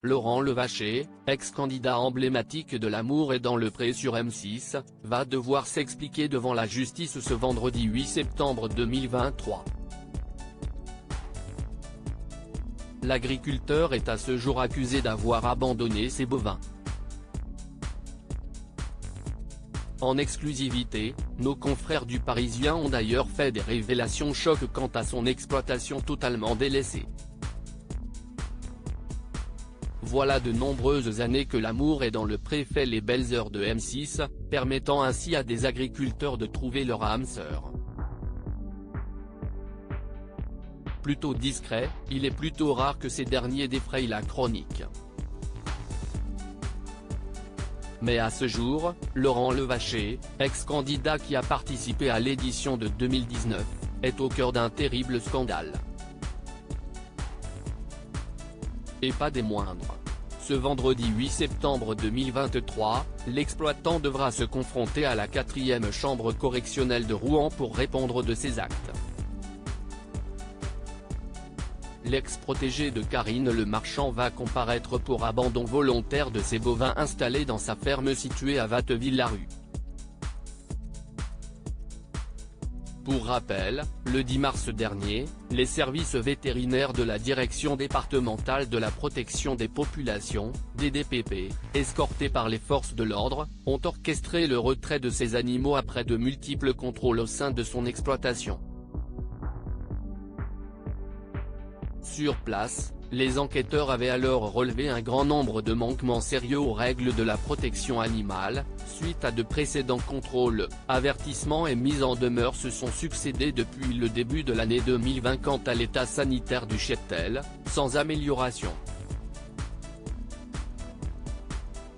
Laurent Levaché, ex-candidat emblématique de L'amour est dans le pré sur M6, va devoir s'expliquer devant la justice ce vendredi 8 septembre 2023. L'agriculteur est à ce jour accusé d'avoir abandonné ses bovins. En exclusivité, nos confrères du Parisien ont d'ailleurs fait des révélations choc quant à son exploitation totalement délaissée. Voilà de nombreuses années que L'amour est dans le pré fait les belles heures de M6, permettant ainsi à des agriculteurs de trouver leur âme sœur. Plutôt discret, il est plutôt rare que ces derniers défrayent la chronique. Mais à ce jour, Laurent Levaché, ex-candidat qui a participé à l'édition de 2019, est au cœur d'un terrible scandale. Et pas des moindres. Ce vendredi 8 septembre 2023, l'exploitant devra se confronter à la 4e chambre correctionnelle de Rouen pour répondre de ses actes. L'ex-protégé de Karine Le Marchand va comparaître pour abandon volontaire de ses bovins installés dans sa ferme située à Watteville-la-Rue. Pour rappel, le 10 mars dernier, les services vétérinaires de la Direction départementale de la protection des populations, DDPP, escortés par les forces de l'ordre, ont orchestré le retrait de ces animaux après de multiples contrôles au sein de son exploitation. Sur place, les enquêteurs avaient alors relevé un grand nombre de manquements sérieux aux règles de la protection animale, suite à de précédents contrôles, avertissements et mises en demeure se sont succédés depuis le début de l'année 2020 quant à l'état sanitaire du cheptel, sans amélioration.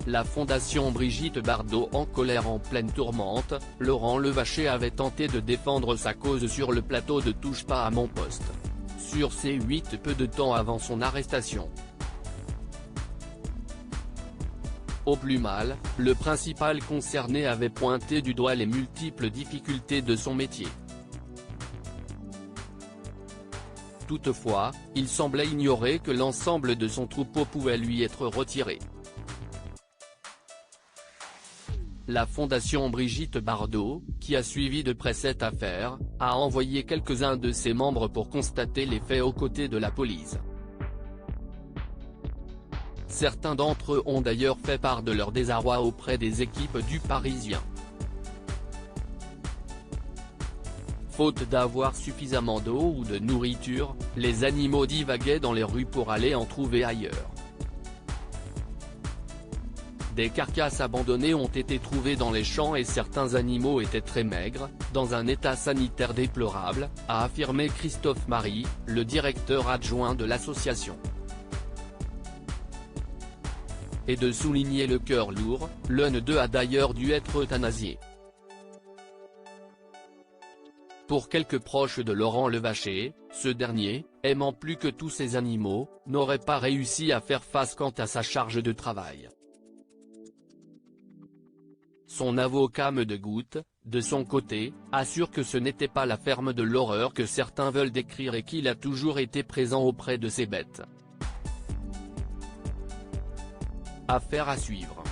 La fondation Brigitte Bardot en colère en pleine tourmente, Laurent Levaché avait tenté de défendre sa cause sur le plateau de Touche pas à mon poste. Sur C8 peu de temps avant son arrestation. Au plus mal, le principal concerné avait pointé du doigt les multiples difficultés de son métier. Toutefois, il semblait ignorer que l'ensemble de son troupeau pouvait lui être retiré. La fondation Brigitte Bardot, qui a suivi de près cette affaire, a envoyé quelques-uns de ses membres pour constater les faits aux côtés de la police. Certains d'entre eux ont d'ailleurs fait part de leur désarroi auprès des équipes du Parisien. Faute d'avoir suffisamment d'eau ou de nourriture, les animaux divaguaient dans les rues pour aller en trouver ailleurs. Des carcasses abandonnées ont été trouvées dans les champs et certains animaux étaient très maigres, dans un état sanitaire déplorable, a affirmé Christophe Marie, le directeur adjoint de l'association. Et de souligner le cœur lourd, l'un d'eux a d'ailleurs dû être euthanasié. Pour quelques proches de Laurent Levaché, ce dernier, aimant plus que tous ces animaux, n'aurait pas réussi à faire face quant à sa charge de travail. Son avocat Medegout, de son côté, assure que ce n'était pas la ferme de l'horreur que certains veulent décrire et qu'il a toujours été présent auprès de ses bêtes. Affaire à suivre.